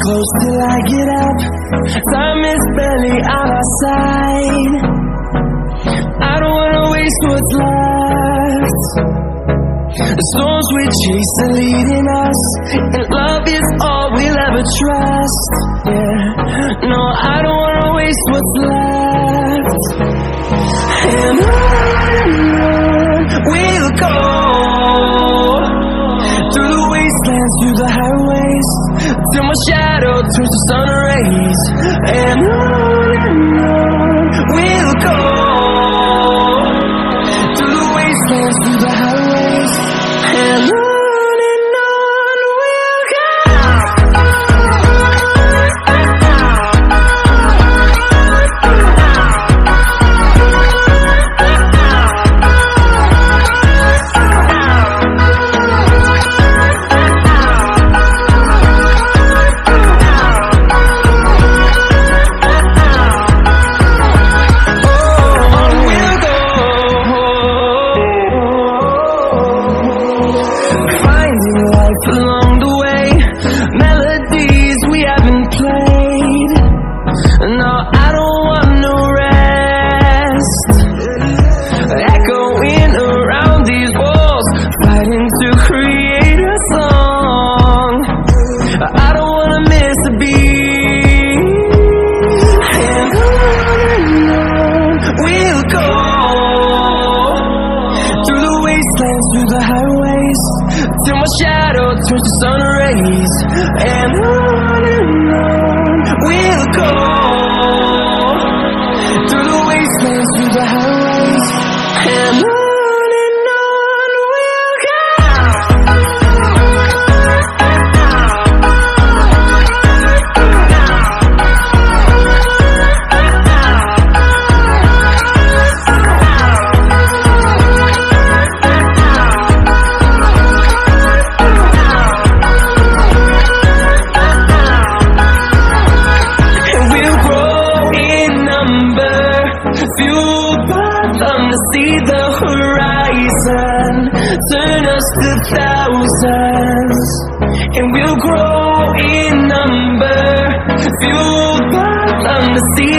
close till I get up. Time is barely on our side. I don't wanna waste what's left. The storms we chase are leading us, and love is all we'll ever trust. Yeah, no, I don't wanna waste what's left. And on we'll go, through the wastelands, through the highways, till my shadow turns to sun rays. And on we'll go, through the wastelands, through the highways, and on we'll go. Along the way, melodies we haven't played. No, I don't want no rest. Echoing around these walls, fighting to create a song. I don't wanna miss a beat. And on we'll go, through the wastelands, through the highways, till my shadow turns to sun rays. And on we'll go, through the wastelands, through the highways, and on we'll go. Fueled by them to see the horizon, turn us to thousands, and we'll grow in number. Fueled by them to see